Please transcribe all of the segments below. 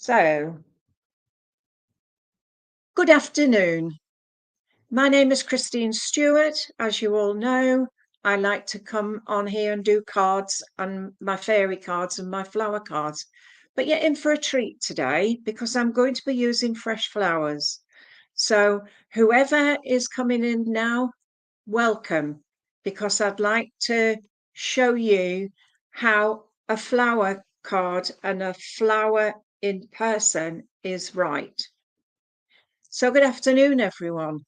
So, good afternoon. My name is Christine Stewart. As you all know, I like to come on here and do cards and my fairy cards and my flower cards. But you're in for a treat today because I'm going to be using fresh flowers. So, whoever is coming in now, welcome, because I'd like to show you how a flower card and a flower in person is right. So, good afternoon, everyone.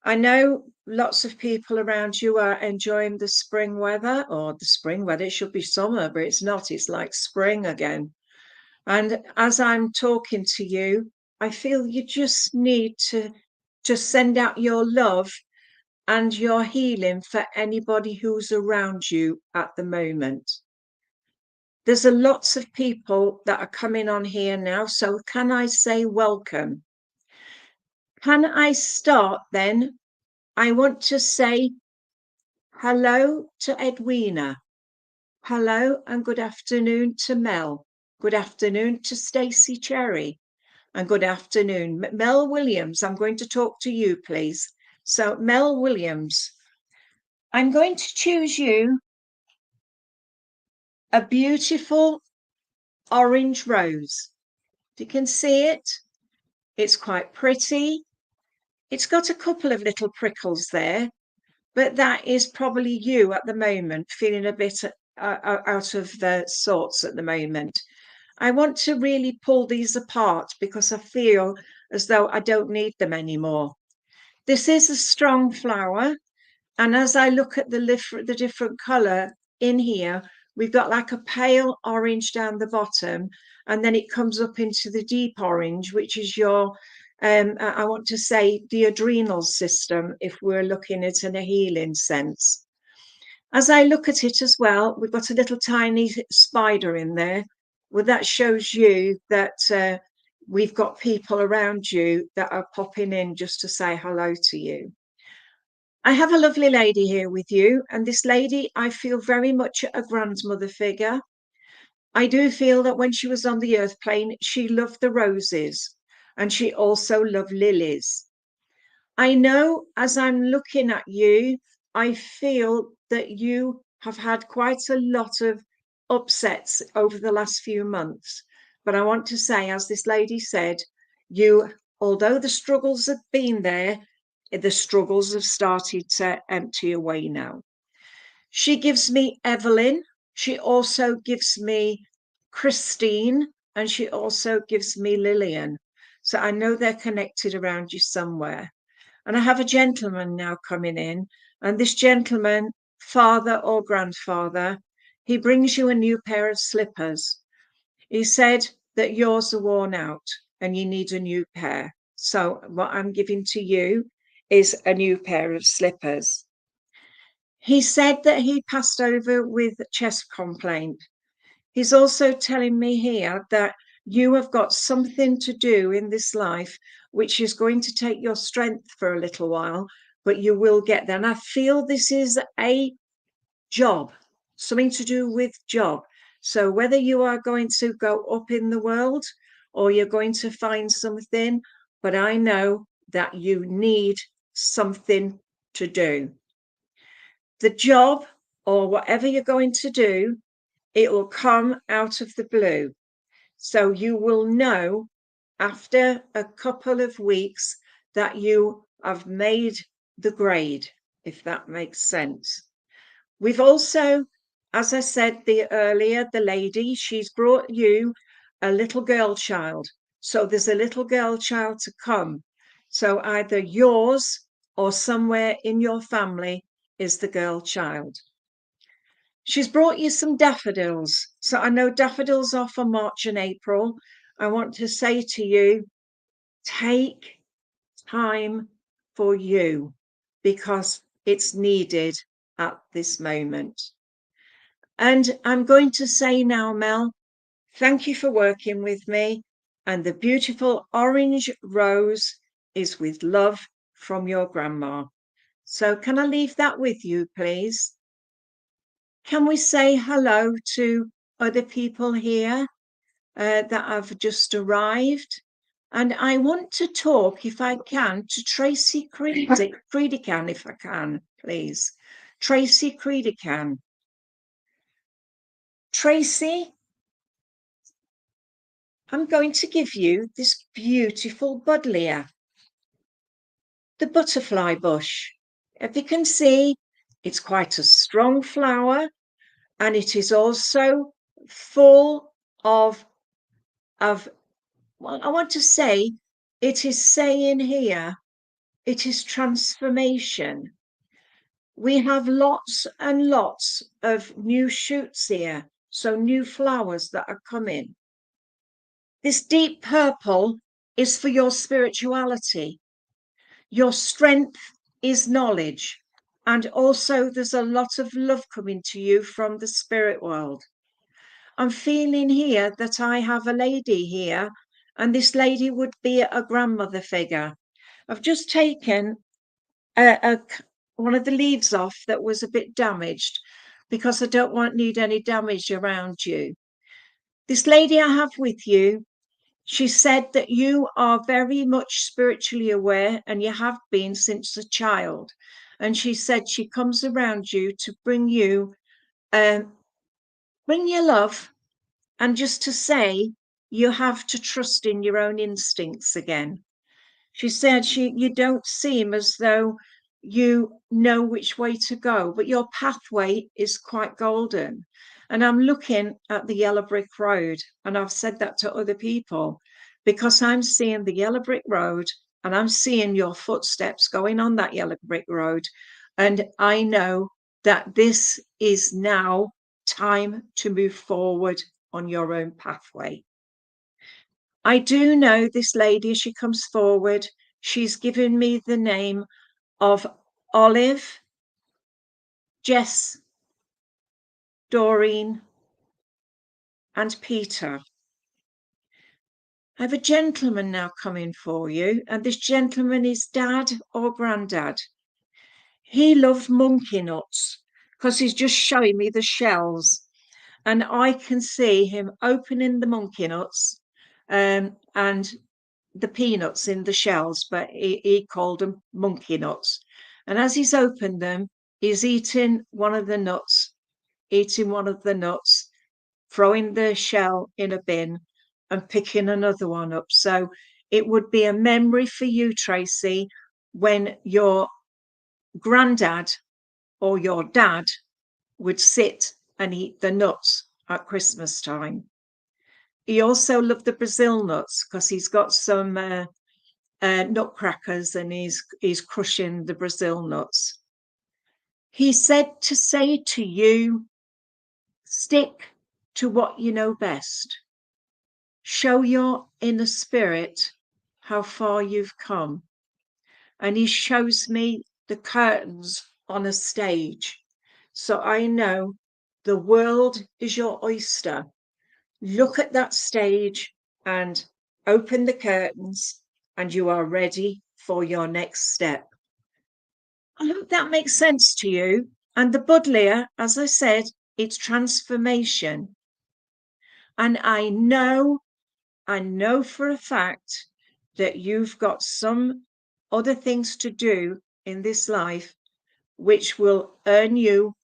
I know lots of people around you are enjoying the spring weather, or the spring weather. It should be summer, but it's not. It's like spring again. And as I'm talking to you, I feel you just need to just send out your love and your healing for anybody who's around you at the moment. There's a lots of people that are coming on here now. So can I say welcome? Can I start then? I want to say hello to Edwina. Hello and good afternoon to Mel. Good afternoon to Stacey Cherry. And good afternoon. Mel Williams, I'm going to talk to you, please. So, Mel Williams, I'm going to choose you a beautiful orange rose. You can see it. It's quite pretty. It's got a couple of little prickles there, but that is probably you at the moment, feeling a bit out of the sorts at the moment. I want to really pull these apart because I feel as though I don't need them anymore. This is a strong flower, and as I look at the different colour in here, we've got like a pale orange down the bottom, and then it comes up into the deep orange, which is your I want to say the adrenal system, if we're looking at it in a healing sense. As I look at it as well, we've got a little tiny spider in there. Well, that shows you that we've got people around you that are popping in just to say hello to you. I have a lovely lady here with you, and this lady, I feel very much a grandmother figure. I do feel that when she was on the earth plane, she loved the roses and she also loved lilies. I know as I'm looking at you, I feel that you have had quite a lot of upsets over the last few months. But I want to say, as this lady said, you, although the struggles have been there, the struggles have started to empty away now. She gives me Evelyn. She also gives me Christine, and she also gives me Lillian. So I know they're connected around you somewhere. And I have a gentleman now coming in, and this gentleman, father or grandfather, he brings you a new pair of slippers. He said that yours are worn out and you need a new pair. So what I'm giving to you is a new pair of slippers. He said that he passed over with chest complaint. He's also telling me here that you have got something to do in this life which is going to take your strength for a little while, but you will get there. And I feel this is a job, something to do with job. So whether you are going to go up in the world or you're going to find something, but I know that you need something to do. The job or whatever you're going to do, it will come out of the blue. So you will know after a couple of weeks that you have made the grade, if that makes sense. We've also, as I said earlier, the lady, she's brought you a little girl child. So there's a little girl child to come. So either yours or somewhere in your family is the girl child. She's brought you some daffodils. So I know daffodils are for March and April. I want to say to you, take time for you because it's needed at this moment. And I'm going to say now, Mel, thank you for working with me. And the beautiful orange rose is with love from your grandma. So can I leave that with you, please? Can we say hello to other people here? that have just arrived. And I want to talk, if I can, to Tracy Creedican, if I can, please. Tracy Creedican. Tracy, I'm going to give you this beautiful buddleia, the butterfly bush. If you can see, it's quite a strong flower, and it is also full of, well, I want to say, it is saying here, it is transformation. We have lots and lots of new shoots here, so new flowers that are coming. This deep purple is for your spirituality. Your strength is knowledge. And also there's a lot of love coming to you from the spirit world. I'm feeling here that I have a lady here, and this lady would be a grandmother figure. I've just taken one of the leaves off that was a bit damaged because I don't need any damage around you. This lady I have with you, she said that you are very much spiritually aware, and you have been since a child. And she said she comes around you to bring you love, and just to say you have to trust in your own instincts again. She said you don't seem as though you know which way to go, but your pathway is quite golden. And I'm looking at the yellow brick road, and I've said that to other people because I'm seeing the yellow brick road, and I'm seeing your footsteps going on that yellow brick road. And I know that this is now time to move forward on your own pathway. I do know this lady, as she comes forward, she's given me the name of Olive, Jess, Doreen, and Peter. I have a gentleman now coming for you, and this gentleman is dad or granddad. He loved monkey nuts because he's just showing me the shells, and I can see him opening the monkey nuts and the peanuts in the shells, but he called them monkey nuts. And as he's opened them, he's eating one of the nuts, throwing the shell in a bin and picking another one up. So it would be a memory for you, Tracy, when your granddad or your dad would sit and eat the nuts at Christmas time. He also loved the Brazil nuts because he's got some nutcrackers, and he's crushing the Brazil nuts. He said to say to you, stick to what you know best. Show your inner spirit how far you've come. And he shows me the curtains on a stage. So I know the world is your oyster. Look at that stage and open the curtains, and you are ready for your next step. I hope that makes sense to you. And the buddleia, as I said, it's transformation. And I know for a fact that you've got some other things to do in this life which will earn you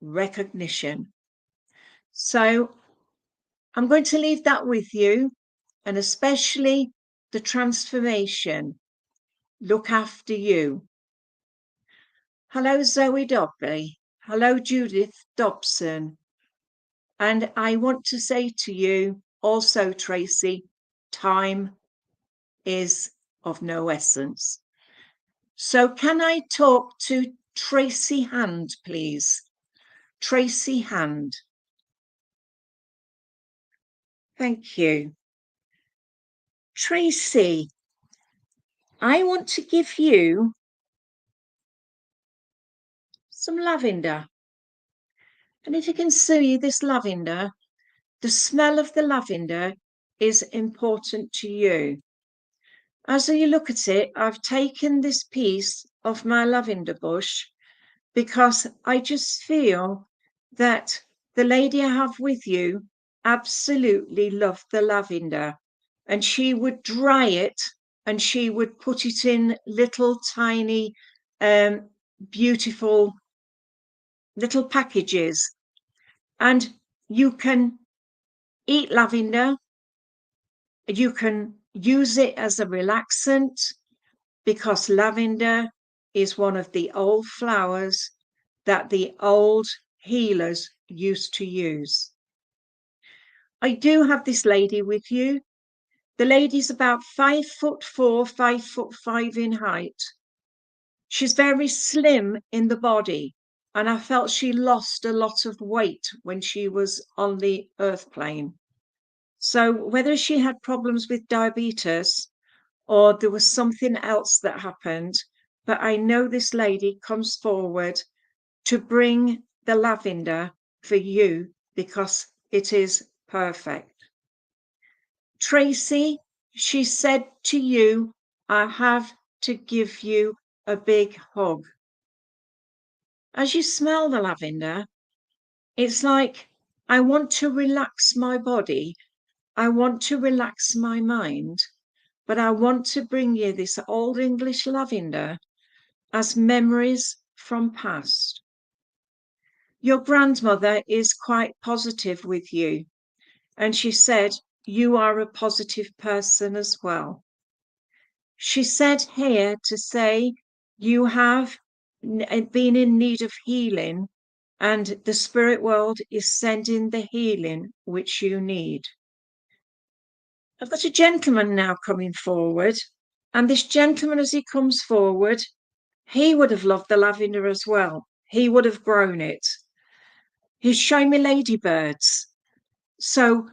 recognition. So I'm going to leave that with you, and especially the transformation. Look after you. Hello, Zoe Dobby. Hello, Judith Dobson. And I want to say to you also, Tracy, time is of no essence. So can I talk to Tracy Hand, please? Tracy Hand. Thank you. Tracy, I want to give you some lavender. And if you can see this lavender, the smell of the lavender is important to you. As you look at it, I've taken this piece of my lavender bush because I just feel that the lady I have with you absolutely loved the lavender, and she would dry it and she would put it in little tiny, beautiful little packages. And you can eat lavender, you can use it as a relaxant because lavender is one of the old flowers that the old healers used to use. I do have this lady with you. The lady's about 5'4", 5'5" in height. She's very slim in the body, and I felt she lost a lot of weight when she was on the earth plane. So whether she had problems with diabetes or there was something else that happened, but I know this lady comes forward to bring the lavender for you because it is perfect. Tracy, she said to you, I have to give you a big hug. As you smell the lavender, it's like, I want to relax my body. I want to relax my mind, but I want to bring you this old English lavender as memories from past. Your grandmother is quite positive with you, and she said you are a positive person as well. She said here to say you have been in need of healing, and the spirit world is sending the healing which you need. I've got a gentleman now coming forward, and this gentleman, as he comes forward, he would have loved the lavender as well. He would have grown it. He's showing me ladybirds. So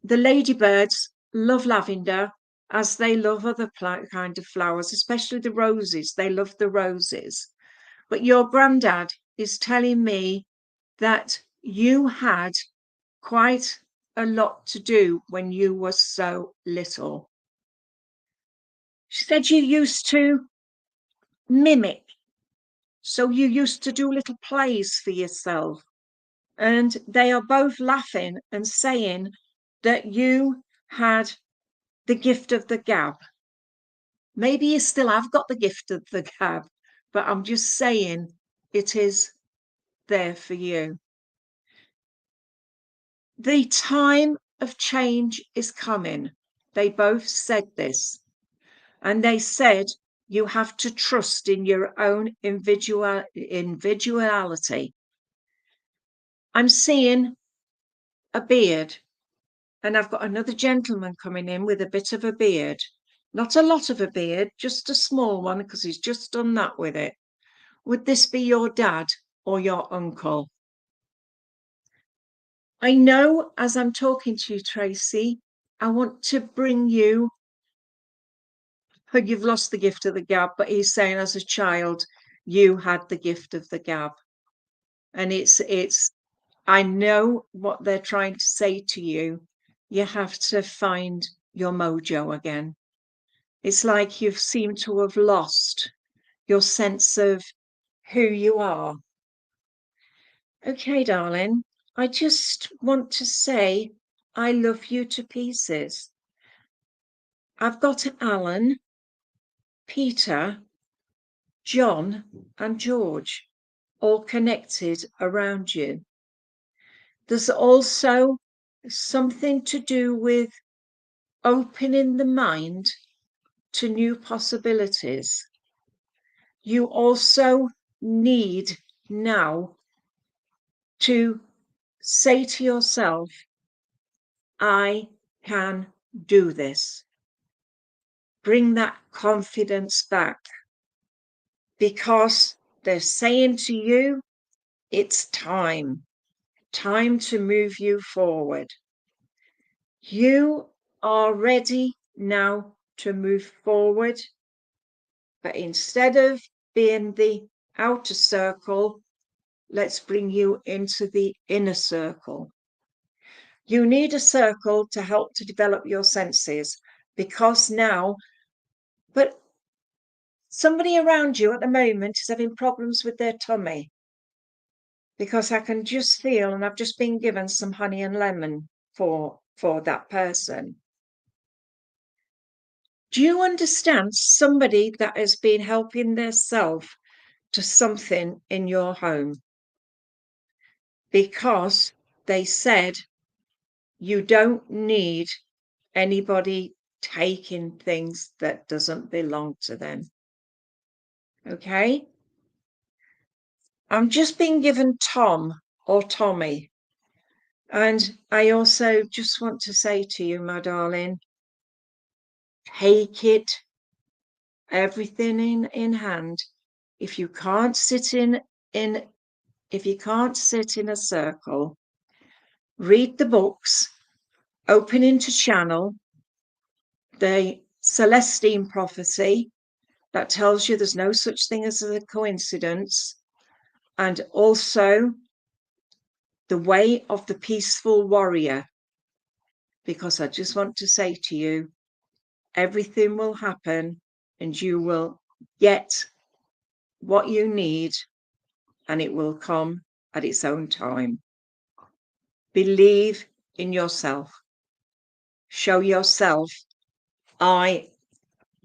the ladybirds love lavender as they love other kind of flowers, especially the roses. They love the roses. But your granddad is telling me that you had quite a lot to do when you were so little. She said you used to mimic. So you used to do little plays for yourself. And they are both laughing and saying that you had the gift of the gab. Maybe you still have got the gift of the gab, but I'm just saying it is there for you. The time of change is coming. They both said this. And they said you have to trust in your own individuality. I'm seeing a beard, and I've got another gentleman coming in with a bit of a beard. Not a lot of a beard, just a small one, because he's just done that with it. Would this be your dad or your uncle? I know as I'm talking to you, Tracy, I want to bring you, you've lost the gift of the gab, but he's saying as a child, you had the gift of the gab. And it's, I know what they're trying to say to you. You have to find your mojo again. It's like you've seemed to have lost your sense of who you are. Okay, darling, I just want to say I love you to pieces. I've got Alan, Peter, John, and George all connected around you. There's also something to do with opening the mind to new possibilities. You also need now to say to yourself, I can do this. Bring that confidence back, because they're saying to you, it's time to move you forward. You are ready now to move forward, but instead of being the outer circle, let's bring you into the inner circle. You need a circle to help to develop your senses, because now, but somebody around you at the moment is having problems with their tummy, because I can just feel, and I've just been given some honey and lemon. for that person. Do you understand somebody that has been helping themselves to something in your home because they said you don't need anybody taking things that doesn't belong to them? Okay? I'm just being given Tom or Tommy. And I also just want to say to you, my darling, take it, everything in hand. If you can't sit in if you can't sit in a circle, read the books, open into channel, the Celestine prophecy that tells you there's no such thing as a coincidence, and also the way of the peaceful warrior, because I just want to say to you, everything will happen and you will get what you need and it will come at its own time. Believe in yourself. Show yourself, I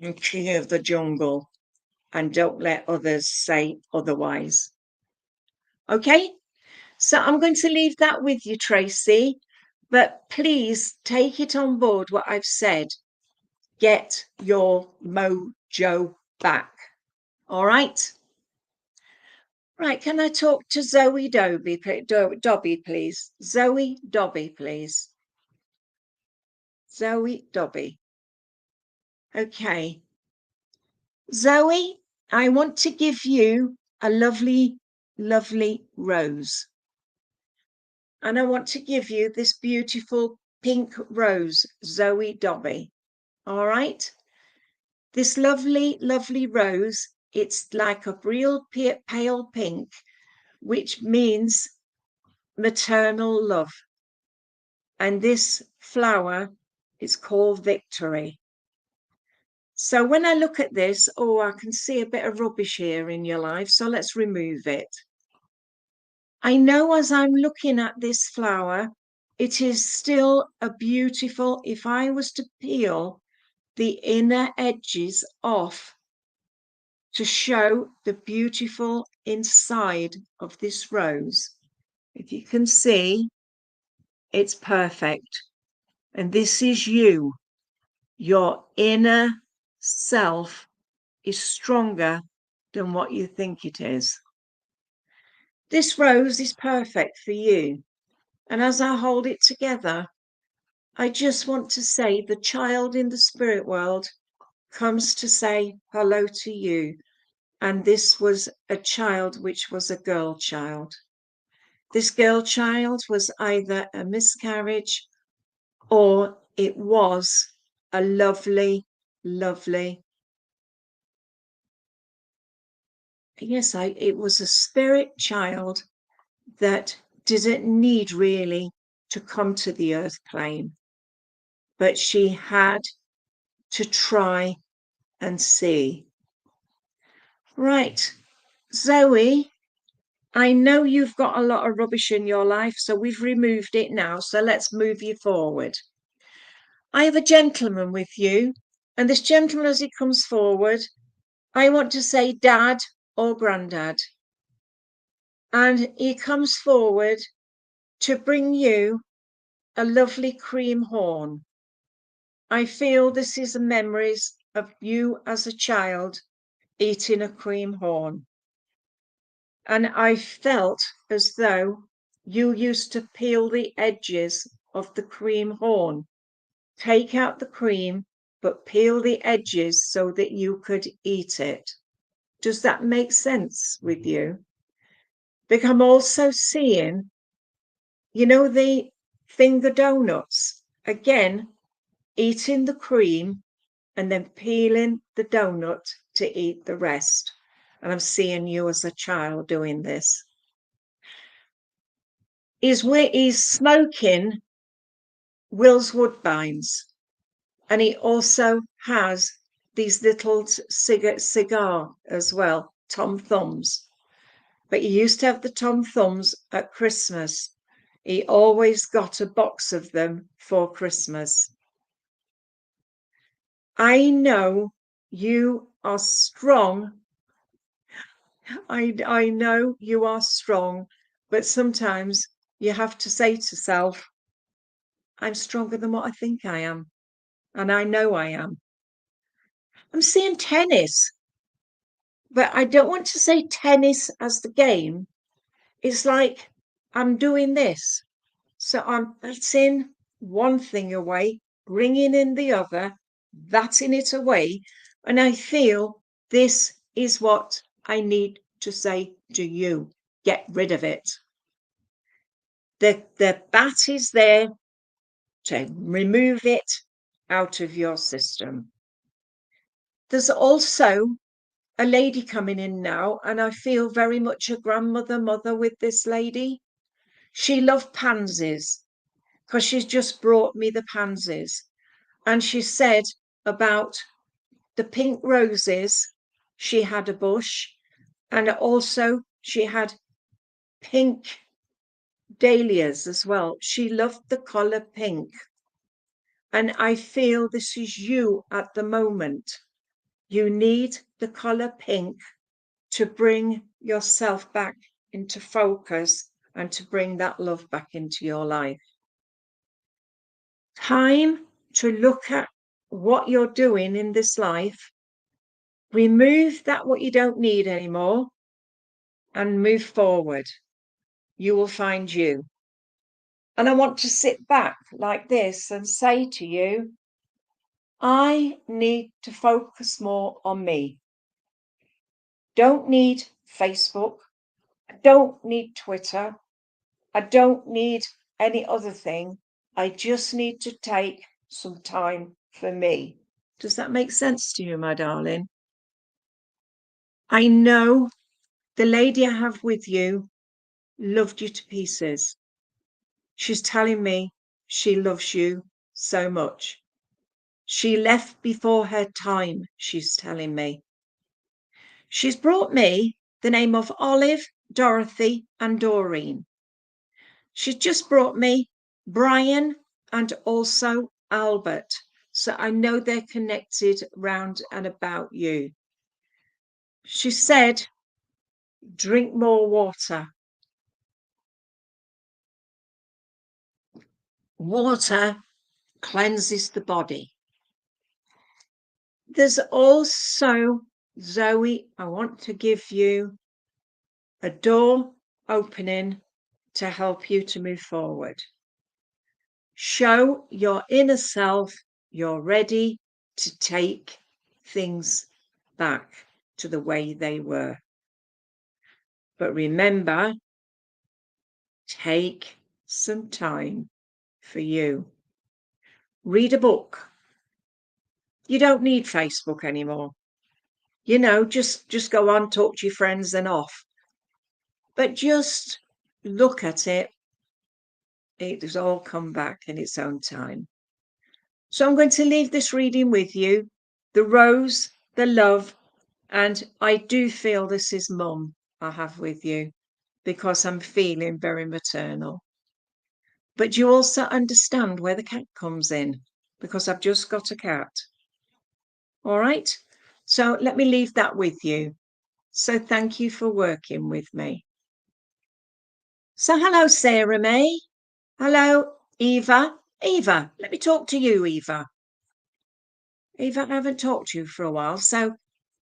am king of the jungle, and don't let others say otherwise. Okay? So I'm going to leave that with you, Tracy, but please take it on board what I've said. Get your mojo back. All right? Right, can I talk to Zoe Dobby, please? Zoe Dobby, please. Zoe Dobby. Okay. Zoe, I want to give you a lovely, lovely rose. And I want to give you this beautiful pink rose, Zoe Dobby. All right? This lovely, lovely rose, it's like a real pale pink, which means maternal love. And this flower is called Victory. So when I look at this, I can see a bit of rubbish here in your life. So let's remove it. I know as I'm looking at this flower, it is still a beautiful, if I was to peel the inner edges off to show the beautiful inside of this rose, if you can see, it's perfect. And this is you. Your inner self is stronger than what you think it is. This rose is perfect for you. And as I hold it together, I just want to say the child in the spirit world comes to say hello to you. And this was a child which was a girl child. This girl child was either a miscarriage or it was a lovely, lovely, yes, it was a spirit child that didn't need really to come to the earth plane, but she had to try and see. Right, Zoe, I know you've got a lot of rubbish in your life, so we've removed it now. So let's move you forward. I have a gentleman with you, and this gentleman, as he comes forward, I want to say dad or granddad. And he comes forward to bring you a lovely cream horn. I feel this is memories of you as a child eating a cream horn. And I felt as though you used to peel the edges of the cream horn, take out the cream, but peel the edges so that you could eat it. Does that make sense with you? Because I'm also seeing, the finger donuts, again, eating the cream and then peeling the donut to eat the rest. And I'm seeing you as a child doing this. He's smoking Will's Woodbines, and he also has these little cigar as well, Tom Thumbs. But he used to have the Tom Thumbs at Christmas. He always got a box of them for Christmas. I know you are strong. I know you are strong, but sometimes you have to say to self, I'm stronger than what I think I am. And I know I am. I'm seeing tennis, but I don't want to say tennis as the game. It's like I'm doing this. So I'm batting one thing away, bringing in the other, batting it away. And I feel this is what I need to say to you. Get rid of it. The bat is there to remove it out of your system. There's also a lady coming in now, and I feel very much a mother with this lady. She loved pansies because she's just brought me the pansies. And she said about the pink roses, she had a bush, and also she had pink dahlias as well. She loved the colour pink. And I feel this is you at the moment. You need the colour pink to bring yourself back into focus and to bring that love back into your life. Time to look at what you're doing in this life, remove that what you don't need anymore, and move forward. You will find you. And I want to sit back like this and say to you, I need to focus more on me. Don't need Facebook. I don't need Twitter. I don't need any other thing. I just need to take some time for me. Does that make sense to you, my darling? I know the lady I have with you loved you to pieces. She's telling me she loves you so much. She left before her time, she's telling me. She's brought me the name of Olive, Dorothy, and Doreen. She's just brought me Brian and also Albert. So I know they're connected round and about you. She said, drink more water. Water cleanses the body. There's also, Zoe, I want to give you a door opening to help you to move forward. Show your inner self you're ready to take things back to the way they were. But remember, take some time for you. Read a book. You don't need Facebook anymore. You know, just go on, talk to your friends and off. But just look at it. It has all come back in its own time. So I'm going to leave this reading with you. The rose, the love, and I do feel this is Mum I have with you because I'm feeling very maternal. But you also understand where the cat comes in because I've just got a cat. All right. So let me leave that with you. So thank you for working with me. So hello, Sarah May. Hello, Eva. Eva, let me talk to you, Eva. Eva, I haven't talked to you for a while. So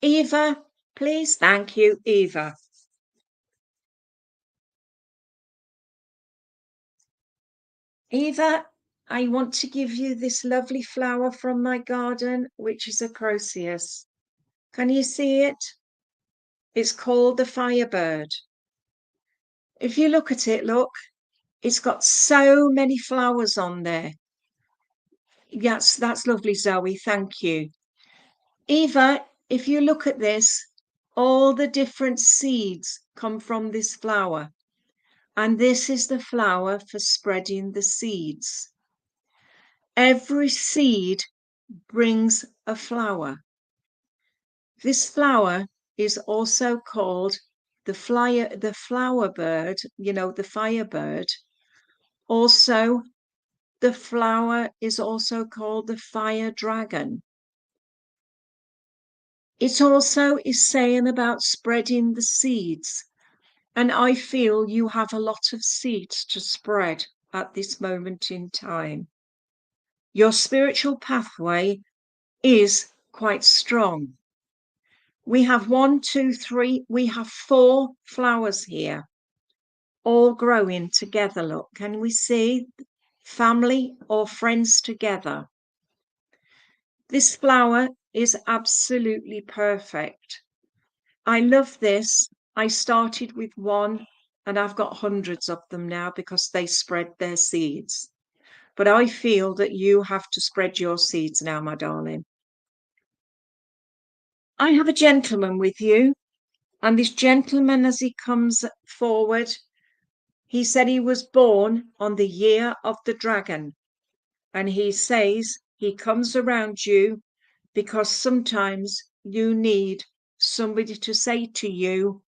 Eva, please. Thank you, Eva. Eva, I want to give you this lovely flower from my garden, which is a croceus. Can you see it? It's called the Firebird. If you look at it, look, it's got so many flowers on there. Yes, that's lovely, Zoe. Thank you. Eva, if you look at this, all the different seeds come from this flower. And this is the flower for spreading the seeds. Every seed brings a flower. This flower is also called the flower bird, you know, the firebird, Also, the flower is also called the fire dragon. It also is saying about spreading the seeds. And I feel you have a lot of seeds to spread at this moment in time. Your spiritual pathway is quite strong. We have 1, 2, 3, we have 4 flowers here, all growing together. Look, can we see family or friends together? This flower is absolutely perfect. I love this. I started with one and I've got hundreds of them now because they spread their seeds. But I feel that you have to spread your seeds now, my darling. I have a gentleman with you, and this gentleman, as he comes forward, he said he was born on the year of the dragon. And he says he comes around you because sometimes you need somebody to say to you,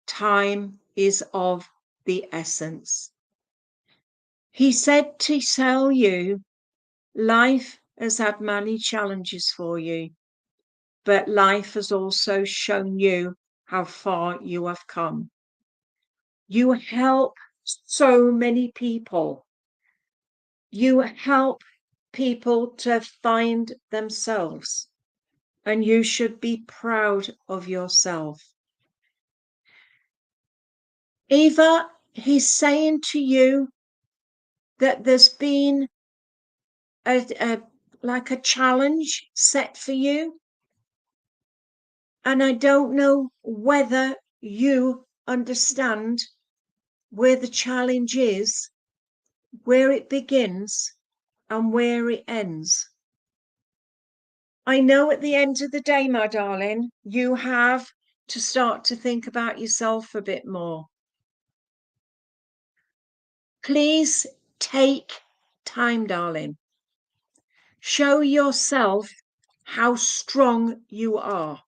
time is of the essence. He said to tell you, life has had many challenges for you, but life has also shown you how far you have come. You help so many people. You help people to find themselves, and you should be proud of yourself. Eva, he's saying to you that there's been like a challenge set for you, and I don't know whether you understand where the challenge is, where it begins and where it ends. I know at the end of the day, my darling, you have to start to think about yourself a bit more. Please take time, darling. Show yourself how strong you are.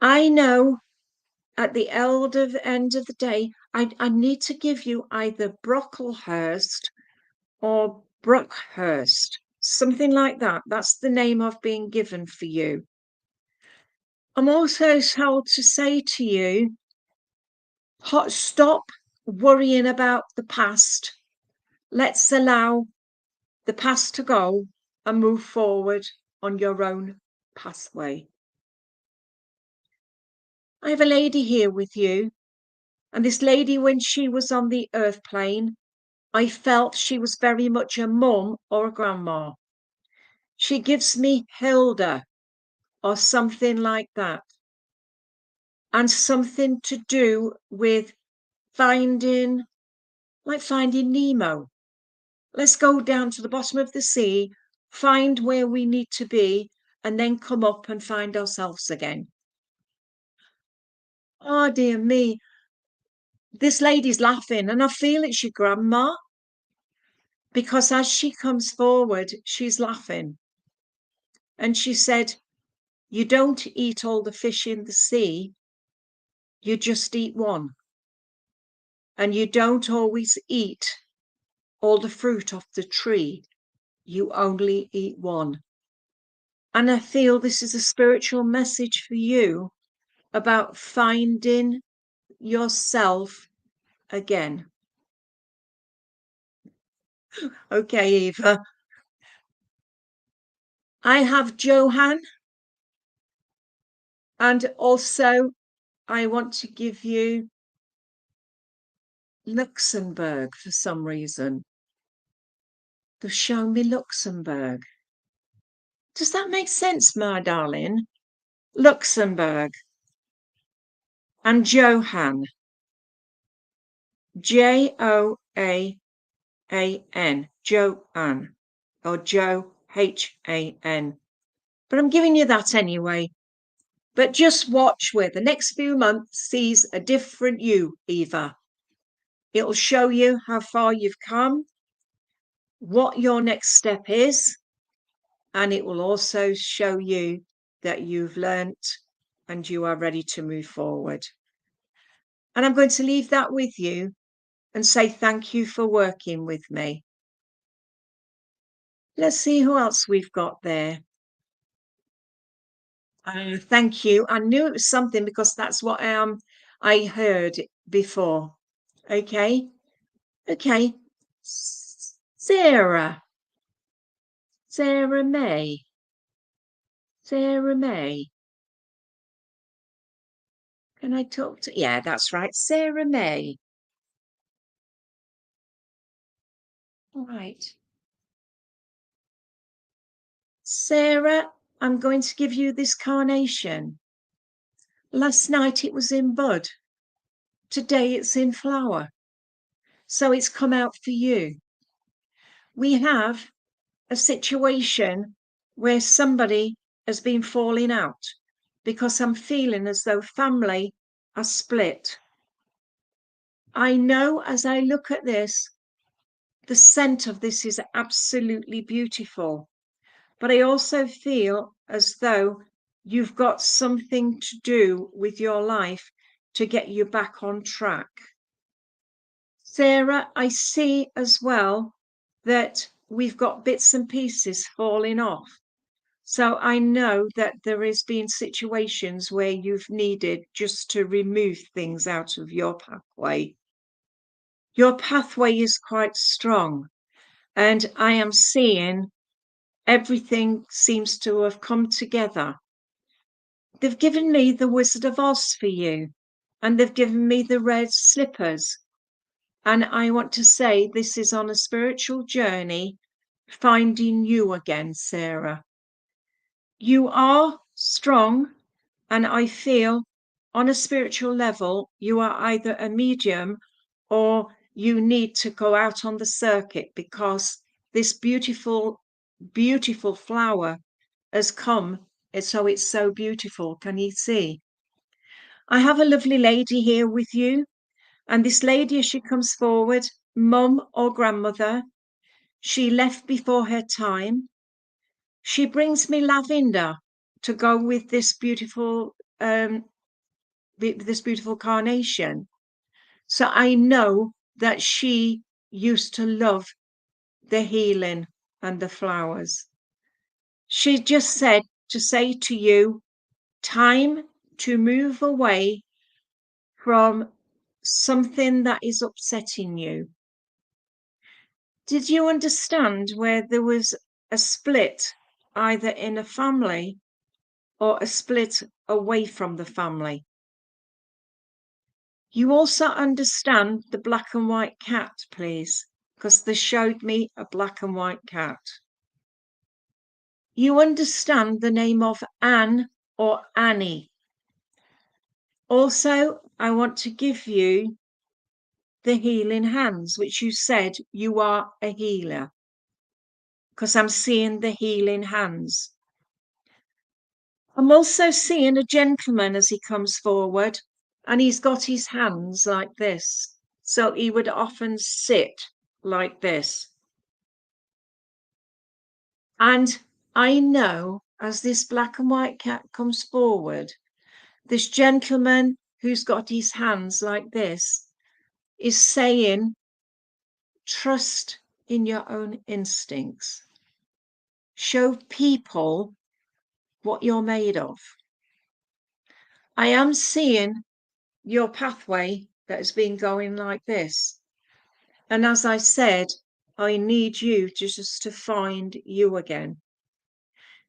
I know at the end of the day, I need to give you either Brocklehurst or Brookhurst, something like that. That's the name I've been given for you. I'm also told to say to you, stop worrying about the past. Let's allow the past to go and move forward on your own pathway. I have a lady here with you, and this lady, when she was on the earth plane, I felt she was very much a mum or a grandma. She gives me Hilda or something like that, and something to do with finding Nemo. Let's go down to the bottom of the sea, find where we need to be, and then come up and find ourselves again. Oh, dear me. This lady's laughing, and I feel it's your grandma, because as she comes forward, she's laughing. And she said, you don't eat all the fish in the sea, you just eat one. And you don't always eat all the fruit off the tree, you only eat one. And I feel this is a spiritual message for you about finding yourself again. Okay, Eva. I have Johan, and also I want to give you Luxembourg for some reason. They've shown me Luxembourg. Does that make sense, my darling? Luxembourg and Johan. Joan. Joanne or Johan. But I'm giving you that anyway. But just watch where the next few months sees a different you, Eva. It'll show you how far you've come, what your next step is, and it will also show you that you've learnt and you are ready to move forward. And I'm going to leave that with you. and say thank you for working with me. Let's see who else we've got there. Thank you. I knew it was something because that's what I heard before. Okay. Okay. Sarah. Sarah May. Sarah May. Can I talk to? Yeah, that's right. Sarah May. All right. Sarah, I'm going to give you this carnation. Last night it was in bud. Today it's in flower. So it's come out for you. We have a situation where somebody has been falling out because I'm feeling as though family are split. I know as I look at this, the scent of this is absolutely beautiful, but I also feel as though you've got something to do with your life to get you back on track. Sarah, I see as well that we've got bits and pieces falling off. So I know that there has been situations where you've needed just to remove things out of your pathway. Your pathway is quite strong, and I am seeing everything seems to have come together. They've given me the Wizard of Oz for you, and they've given me the red slippers. And I want to say this is on a spiritual journey, finding you again, Sarah. You are strong, and I feel on a spiritual level, you are either a medium or you need to go out on the circuit because this beautiful, beautiful flower has come. So it's so beautiful. Can you see? I have a lovely lady here with you. And this lady, as she comes forward, mum or grandmother, she left before her time. She brings me lavender to go with this beautiful carnation. So I know that she used to love the healing and the flowers. She just said to say to you, time to move away from something that is upsetting you. Did you understand where there was a split either in a family or a split away from the family? You also understand the black and white cat, please, because they showed me a black and white cat. You understand the name of Anne or Annie. Also, I want to give you the healing hands, which you said you are a healer, because I'm seeing the healing hands. I'm also seeing a gentleman as he comes forward, and he's got his hands like this. So he would often sit like this. And I know as this black and white cat comes forward, this gentleman who's got his hands like this is saying, trust in your own instincts. Show people what you're made of. I am seeing your pathway that has been going like this. And as I said, I need you just to find you again.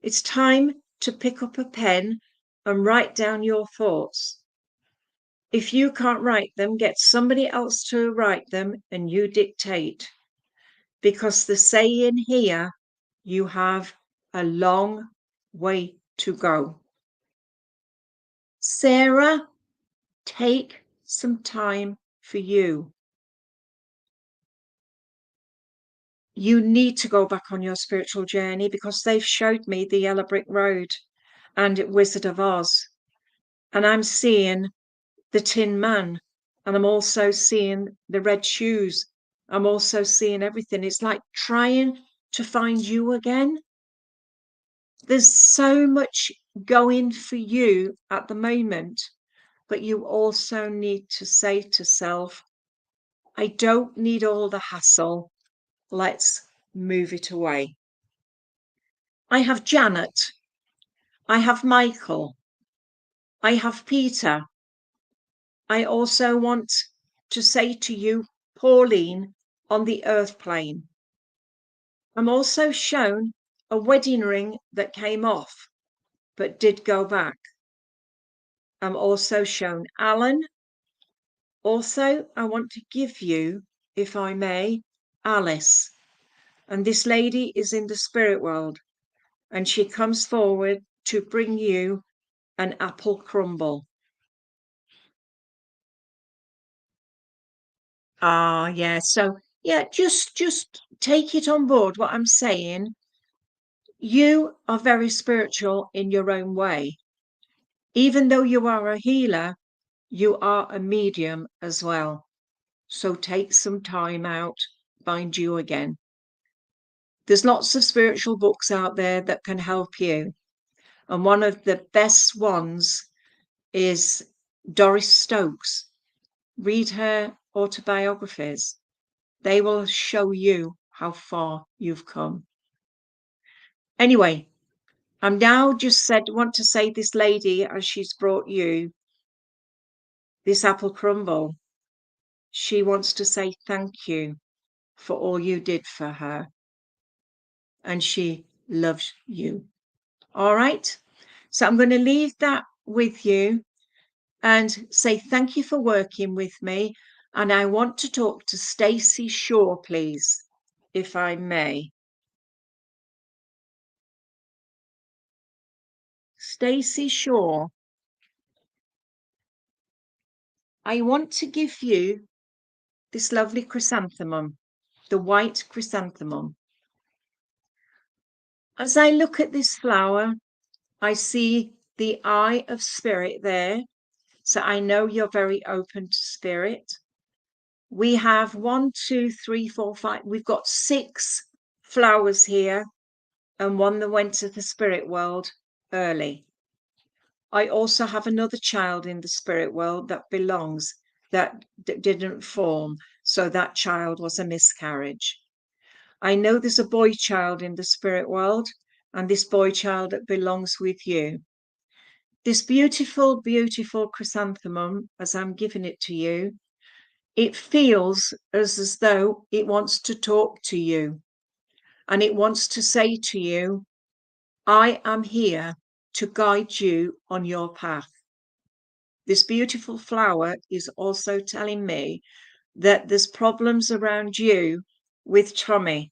It's time to pick up a pen and write down your thoughts. If you can't write them, get somebody else to write them and you dictate. Because the saying here, you have a long way to go. Sarah, take some time for you. You need to go back on your spiritual journey because they've showed me the Yellow Brick Road and Wizard of Oz. And I'm seeing the Tin Man. And I'm also seeing the red shoes. I'm also seeing everything. It's like trying to find you again. There's so much going for you at the moment, but you also need to say to self, I don't need all the hassle. Let's move it away. I have Janet. I have Michael. I have Peter. I also want to say to you, Pauline, on the earth plane. I'm also shown a wedding ring that came off, but did go back. I'm also shown Alan. Also, I want to give you, if I may, Alice. And this lady is in the spirit world, and she comes forward to bring you an apple crumble. Ah, yeah. So, yeah, just take it on board what I'm saying. You are very spiritual in your own way. Even though you are a healer, you are a medium as well. So take some time out, find you again. There's lots of spiritual books out there that can help you. And one of the best ones is Doris Stokes. Read her autobiographies. They will show you how far you've come. Anyway, I'm now just want to say this lady, as she's brought you this apple crumble, she wants to say thank you for all you did for her. And she loves you. All right. So I'm going to leave that with you and say thank you for working with me. And I want to talk to Stacey Shaw, please, if I may. Stacey Shaw, I want to give you this lovely chrysanthemum, the white chrysanthemum. As I look at this flower, I see the eye of spirit there. So I know you're very open to spirit. We have 1, 2, 3, 4, 5. We've got 6 flowers here and one that went to the spirit world early. I also have another child in the spirit world that belongs, that didn't form. So that child was a miscarriage. I know there's a boy child in the spirit world, and this boy child that belongs with you. This beautiful, beautiful chrysanthemum, as I'm giving it to you, it feels as though it wants to talk to you, and it wants to say to you, I am here to guide you on your path. This beautiful flower is also telling me that there's problems around you with tummy,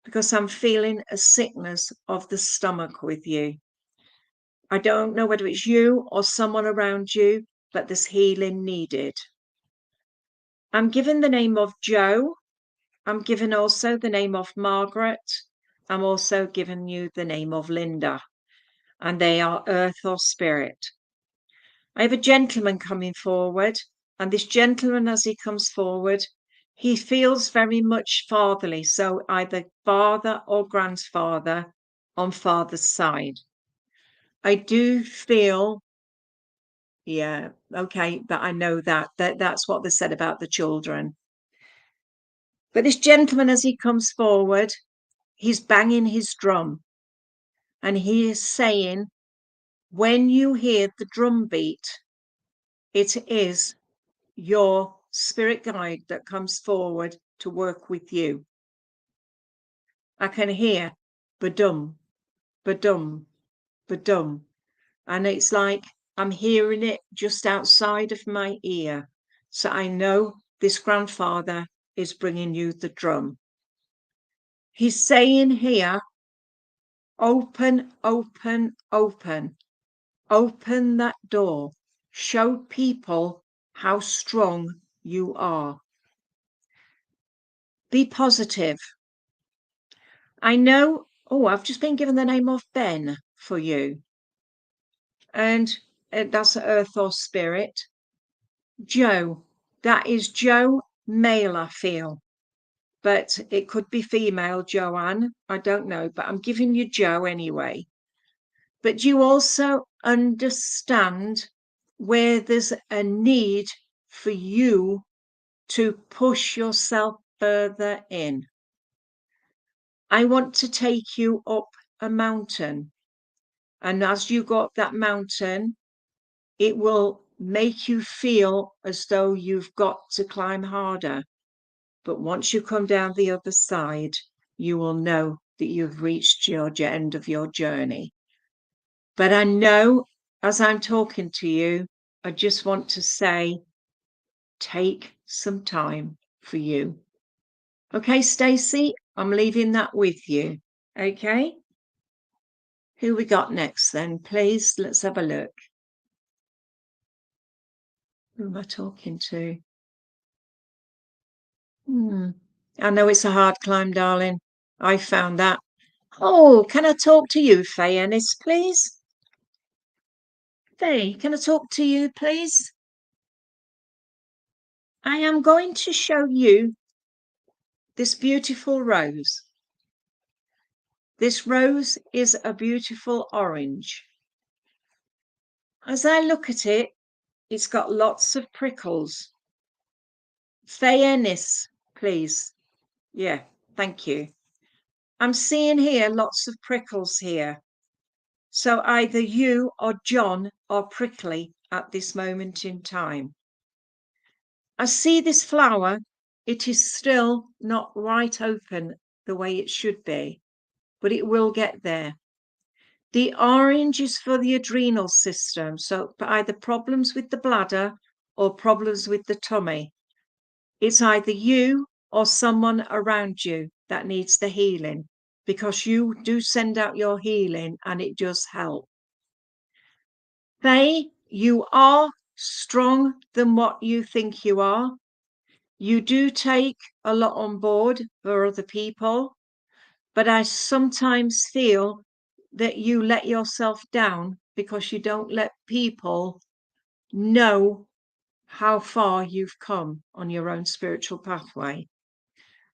because I'm feeling a sickness of the stomach with you. I don't know whether it's you or someone around you, but there's healing needed. I'm given the name of Joe. I'm given also the name of Margaret. I'm also given you the name of Linda, and they are earth or spirit. I have a gentleman coming forward, and this gentleman, as he comes forward, he feels very much fatherly, so either father or grandfather on father's side. I do feel, yeah, okay, but I know that's what they said about the children. But this gentleman, as he comes forward, he's banging his drum, and he is saying, when you hear the drum beat, it is your spirit guide that comes forward to work with you. I can hear ba-dum, ba-dum, ba-dum. And it's like I'm hearing it just outside of my ear. So I know this grandfather is bringing you the drum. He's saying here, open, open, open. Open that door. Show people how strong you are. Be positive. I know, I've just been given the name of Ben for you. And that's earth or spirit. Joe, that is Joe, male, I feel. But it could be female, Joanne. I don't know, but I'm giving you Joe anyway. But you also understand where there's a need for you to push yourself further in. I want to take you up a mountain. And as you go up that mountain, it will make you feel as though you've got to climb harder. But once you come down the other side, you will know that you've reached your end of your journey. But I know as I'm talking to you, I just want to say, take some time for you. Okay, Stacey, I'm leaving that with you. Okay. Who we got next then, please? Let's have a look. Who am I talking to? I know it's a hard climb, darling. I found that. Oh, can I talk to you, Faye Ennis, please? Faye, can I talk to you, please? I am going to show you this beautiful rose. This rose is a beautiful orange. As I look at it, it's got lots of prickles. Faye Ennis, please. Yeah, thank you. I'm seeing here lots of prickles here. So either you or John are prickly at this moment in time. I see this flower. It is still not right open the way it should be, but it will get there. The orange is for the adrenal system, so either problems with the bladder or problems with the tummy. It's either you or someone around you that needs the healing, because you do send out your healing and it does help. Faye, you are strong than what you think you are. You do take a lot on board for other people, but I sometimes feel that you let yourself down because you don't let people know how far you've come on your own spiritual pathway.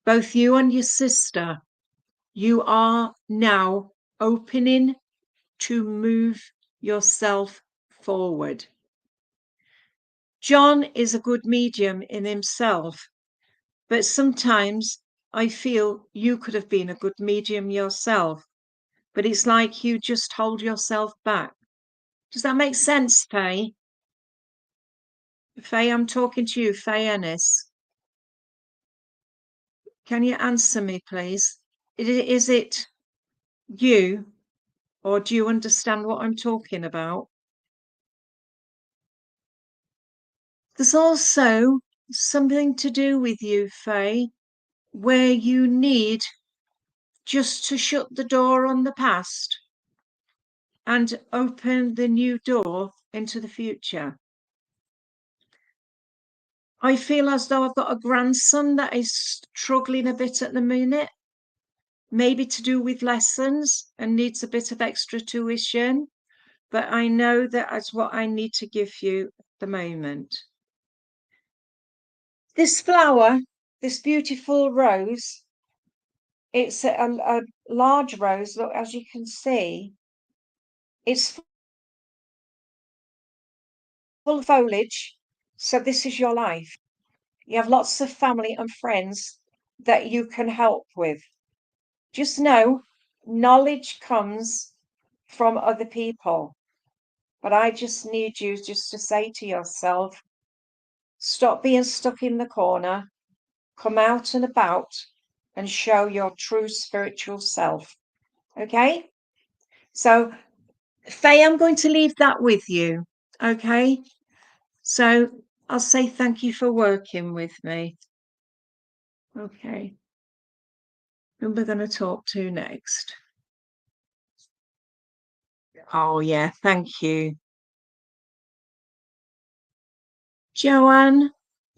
Both you and your sister, you are now opening to move yourself forward. John is a good medium in himself, but sometimes I feel you could have been a good medium yourself, but it's like you just hold yourself back. Does that make sense, Faye? Faye, I'm talking to you, Faye Ennis. Can you answer me, please? Is it you, or do you understand what I'm talking about? There's also something to do with you, Faye, where you need just to shut the door on the past and open the new door into the future. I feel as though I've got a grandson that is struggling a bit at the minute, maybe to do with lessons and needs a bit of extra tuition, but I know that that's what I need to give you at the moment. This flower, this beautiful rose, it's a large rose. Look, as you can see, it's full of foliage. So this is your life. You have lots of family and friends that you can help with. Just know knowledge comes from other people. But I just need you just to say to yourself, stop being stuck in the corner, come out and about and show your true spiritual self. Okay? So, Faye, I'm going to leave that with you. Okay? So I'll say thank you for working with me. Okay. Who we're going to talk to next? Oh, yeah. Thank you. Joanne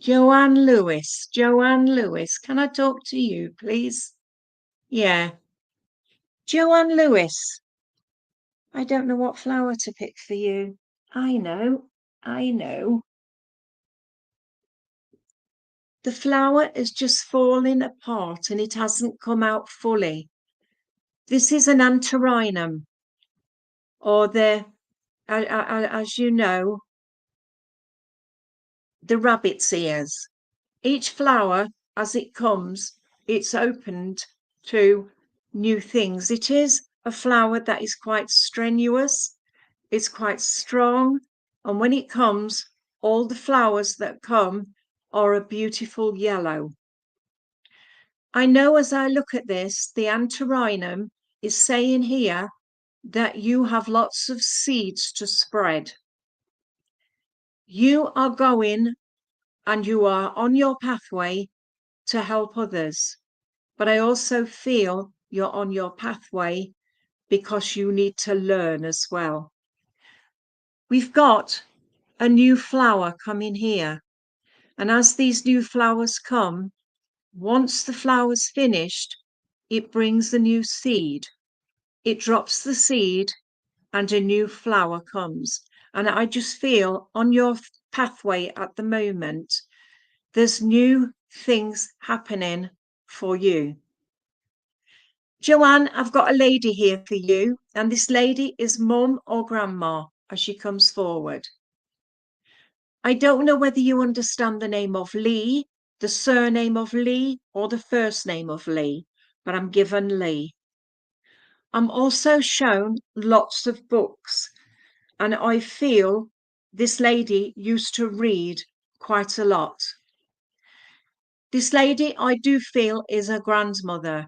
Lewis. Joanne Lewis. Can I talk to you, please? Yeah. Joanne Lewis. I don't know what flower to pick for you. I know. The flower is just falling apart and it hasn't come out fully. This is an antirrhinum, or as you know, the rabbit's ears. Each flower, as it comes, it's opened to new things. It is a flower that is quite strenuous, it's quite strong, and when it comes, all the flowers that come are a beautiful yellow. I know as I look at this, the antirrhinum is saying here that you have lots of seeds to spread. You are going and you are on your pathway to help others. But I also feel you're on your pathway because you need to learn as well. We've got a new flower coming here. And as these new flowers come, once the flower's finished, it brings a new seed. It drops the seed and a new flower comes. And I just feel on your pathway at the moment, there's new things happening for you. Joanne, I've got a lady here for you, and this lady is mum or grandma as she comes forward. I don't know whether you understand the name of Lee, the surname of Lee, or the first name of Lee, but I'm given Lee. I'm also shown lots of books, and I feel this lady used to read quite a lot. This lady, I do feel, is a grandmother.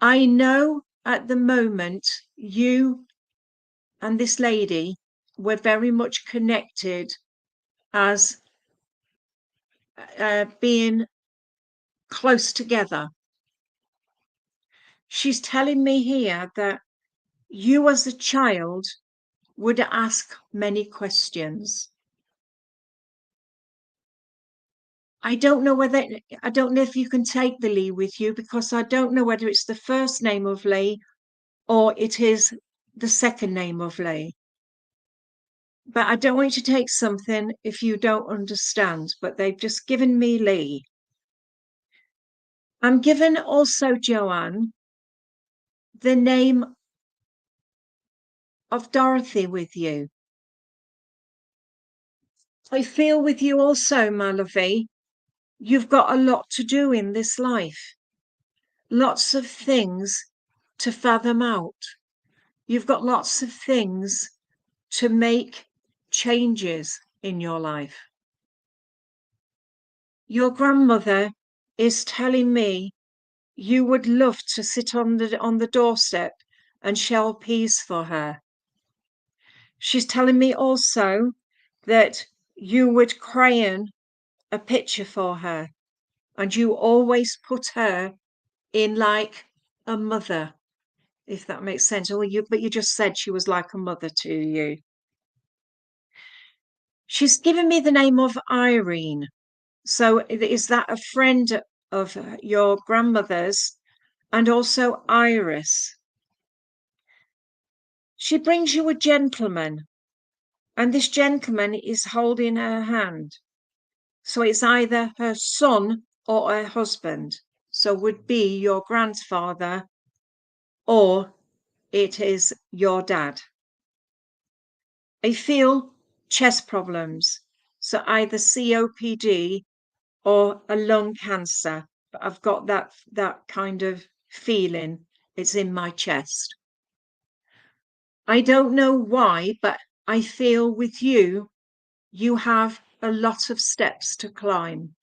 I know at the moment you and this lady were very much connected as being close together. She's telling me here that you as a child would ask many questions. I don't know if you can take the Lee with you, because I don't know whether it's the first name of Lee or it is the second name of Lee. But I don't want you to take something if you don't understand, but they've just given me Lee. I'm given also, Joanne, the name of Dorothy with you. I feel with you also, my lovey, you've got a lot to do in this life. Lots of things to fathom out. You've got lots of things to make changes in your life. Your grandmother is telling me you would love to sit on the doorstep and shell peas for her. She's telling me also that you would crayon a picture for her, and you always put her in like a mother, if that makes sense. But you just said she was like a mother to you. She's given me the name of Irene. So is that a friend of your grandmother's? And also Iris. She brings you a gentleman, and this gentleman is holding her hand. So it's either her son or her husband. So would be your grandfather, or it is your dad. I feel chest problems. So either COPD or a lung cancer. But I've got that kind of feeling. It's in my chest. I don't know why, but I feel with you, you have a lot of steps to climb.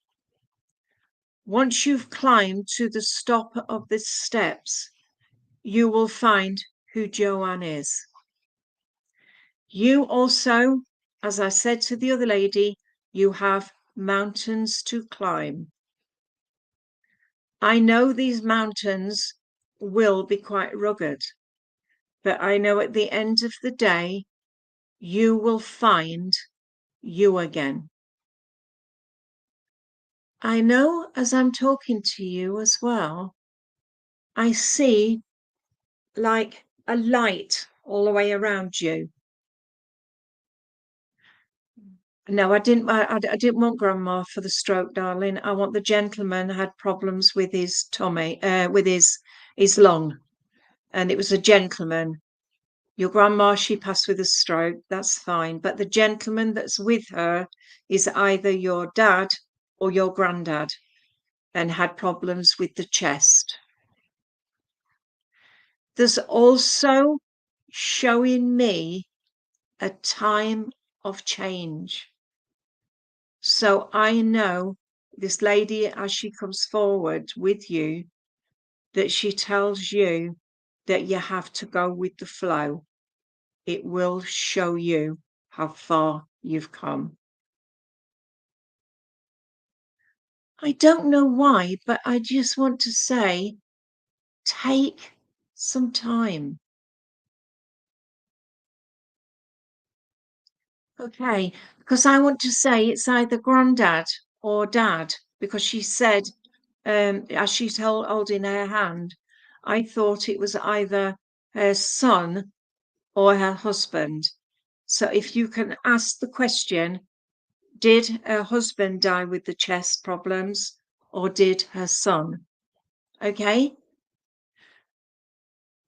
Once you've climbed to the top of the steps, you will find who Joanne is. You also, as I said to the other lady, you have mountains to climb. I know these mountains will be quite rugged, but I know at the end of the day, you will find you again. I know as I'm talking to you as well, I see like a light all the way around you. No, I didn't want grandma for the stroke, darling. I want the gentleman had problems with his tummy, with his lung, and it was a gentleman. Your grandma, she passed with a stroke, that's fine. But the gentleman that's with her is either your dad or your granddad and had problems with the chest. There's also showing me a time of change. So I know this lady, as she comes forward with you, that she tells you that you have to go with the flow. It will show you how far you've come. I don't know why, but I just want to say, take some time. Okay, because I want to say it's either granddad or dad, because she said, as she's holding her hand, I thought it was either her son or her husband. So if you can ask the question, did her husband die with the chest problems or did her son? Okay.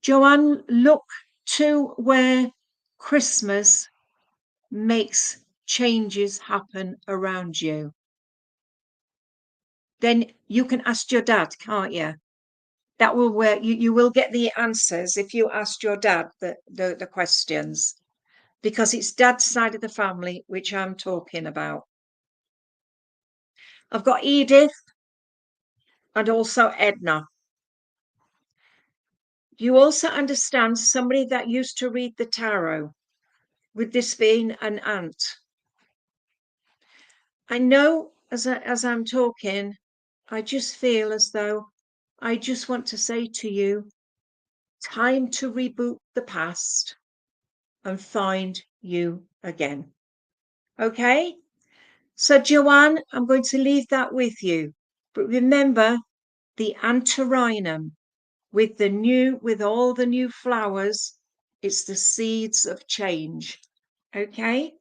Joanne, look to where Christmas makes changes happen around you. Then you can ask your dad, can't you? That will where you will get the answers if you ask your dad the questions, because it's dad's side of the family which I'm talking about. I've got Edith and also Edna. You also understand somebody that used to read the tarot, with this being an aunt. I know as I'm talking, I just feel as though I just want to say to you, time to reboot the past and find you again. Okay? So, Joanne, I'm going to leave that with you. But remember the antirrhinum with all the new flowers, it's the seeds of change. Okay?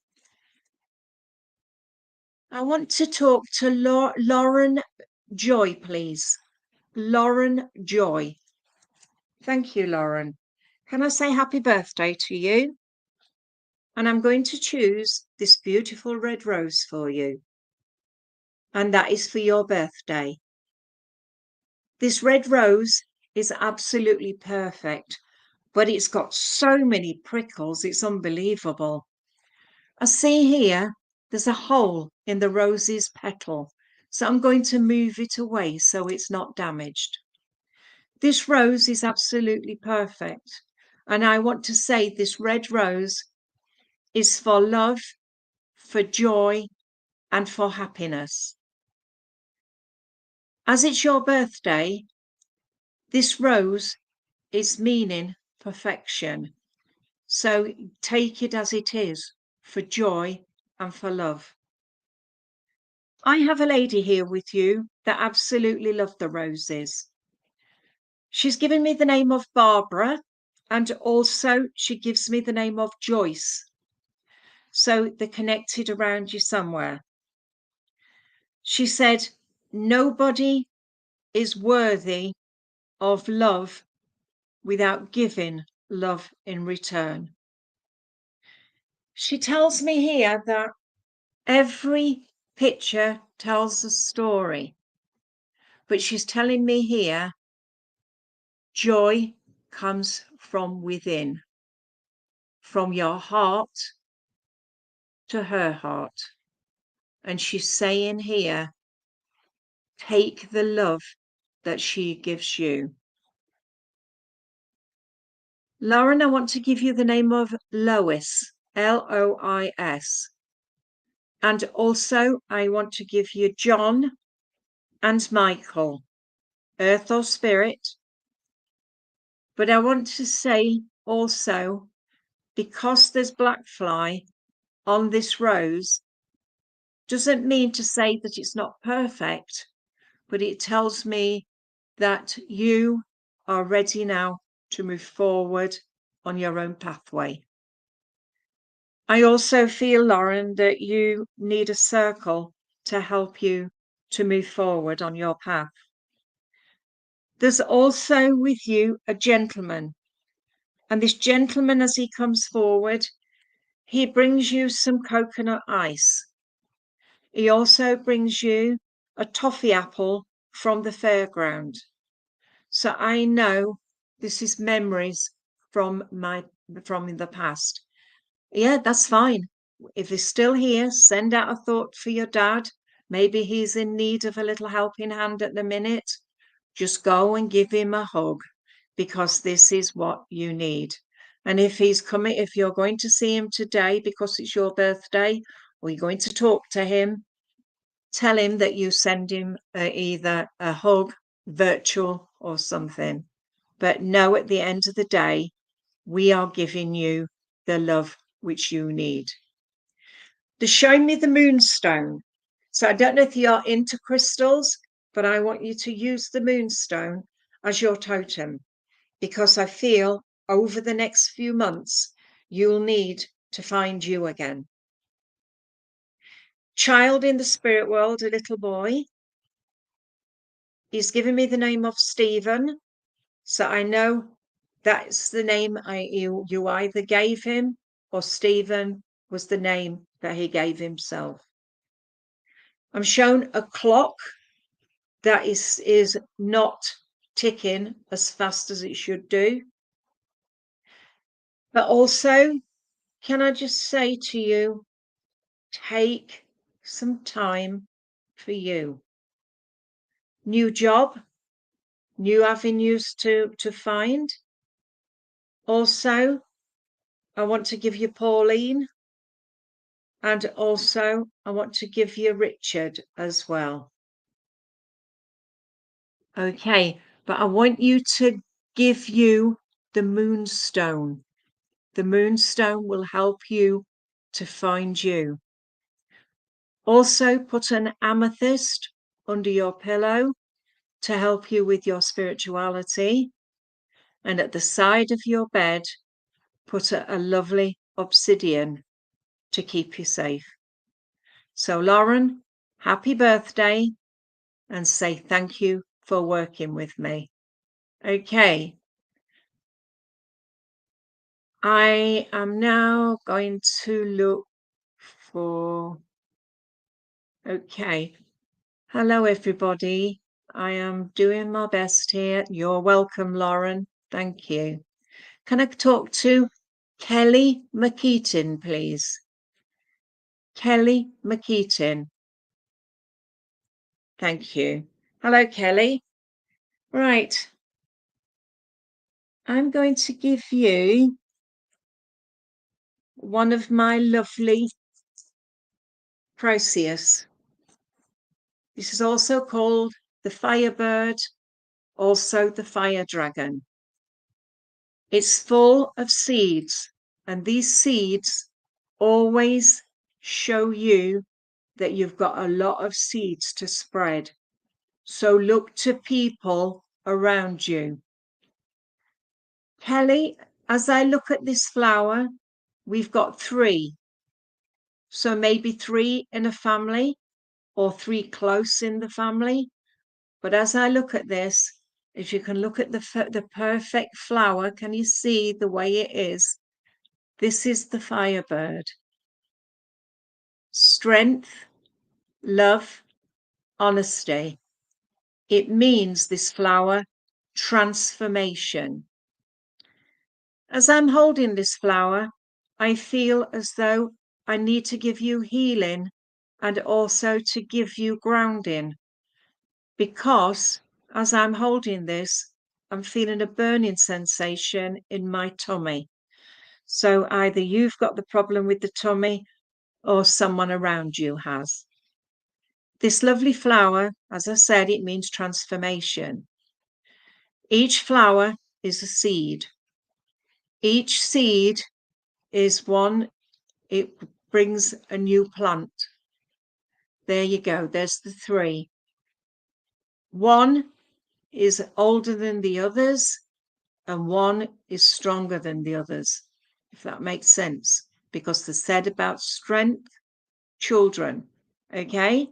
I want to talk to Lauren Joy, please. Lauren Joy. Thank you, Lauren. Can I say happy birthday to you? And I'm going to choose this beautiful red rose for you. And that is for your birthday. This red rose is absolutely perfect, but it's got so many prickles, it's unbelievable. I see here, there's a hole in the rose's petal, so I'm going to move it away so it's not damaged. This rose is absolutely perfect. And I want to say this red rose is for love, for joy, and for happiness. As it's your birthday, this rose is meaning perfection. So take it as it is, for joy and for love. I have a lady here with you that absolutely loved the roses. She's given me the name of Barbara, and also she gives me the name of Joyce. So they're connected around you somewhere. She said, nobody is worthy of love without giving love in return. She tells me here that every picture tells a story, but she's telling me here joy comes from within, from your heart to her heart. And she's saying here, take the love that she gives you. Lauren, I want to give you the name of Lois, Lois. And also I want to give you John and Michael, earth or spirit. But I want to say also, because there's black fly on this rose, doesn't mean to say that it's not perfect, but it tells me that you are ready now to move forward on your own pathway. I also feel, Lauren, that you need a circle to help you to move forward on your path. There's also with you a gentleman, and this gentleman, as he comes forward, he brings you some coconut ice. He also brings you a toffee apple from the fairground. So I know this is memories from the past. Yeah, that's fine. If he's still here, send out a thought for your dad. Maybe he's in need of a little helping hand at the minute. Just go and give him a hug, because this is what you need. And if you're going to see him today because it's your birthday, or you're going to talk to him, tell him that you send him either a hug, virtual or something. But know at the end of the day, we are giving you the love which you need. They're showing me the moonstone. So I don't know if you're into crystals, but I want you to use the moonstone as your totem, because I feel over the next few months, you'll need to find you again. Child in the spirit world, a little boy. He's given me the name of Stephen. So I know that's the name you either gave him, or Stephen was the name that he gave himself. I'm shown a clock that is not ticking as fast as it should do. But also, can I just say to you, take some time for you. New job, new avenues to find. Also, I want to give you Pauline, and also I want to give you Richard as well. Okay, but I want you to give you the moonstone. The moonstone will help you to find you. Also, put an amethyst under your pillow to help you with your spirituality. And at the side of your bed, put a lovely obsidian to keep you safe. So, Lauren, happy birthday, and say thank you for working with me. Okay. I am now going to look for... Okay. Hello, everybody. I am doing my best here. You're welcome, Lauren. Thank you. Can I talk to Kelly McKeaton, please? Kelly McKeaton. Thank you. Hello, Kelly. Right. I'm going to give you one of my lovely Proceus. This is also called the Firebird, also the Fire Dragon. It's full of seeds, and these seeds always show you that you've got a lot of seeds to spread. So look to people around you. Kelly, as I look at this flower, we've got 3. So maybe 3 in a family, or 3 close in the family. But as I look at this, if you can look at the perfect flower, can you see the way it is? This is the Firebird. Strength, love, honesty. It means, this flower, transformation. As I'm holding this flower, I feel as though I need to give you healing and also to give you grounding, because as I'm holding this, I'm feeling a burning sensation in my tummy. So either you've got the problem with the tummy or someone around you has. This lovely flower, as I said, it means transformation. Each flower is a seed. Each seed is one, it brings a new plant. There you go, there's the 3. One is older than the others, and one is stronger than the others, if that makes sense, because they said about strength, children. Okay,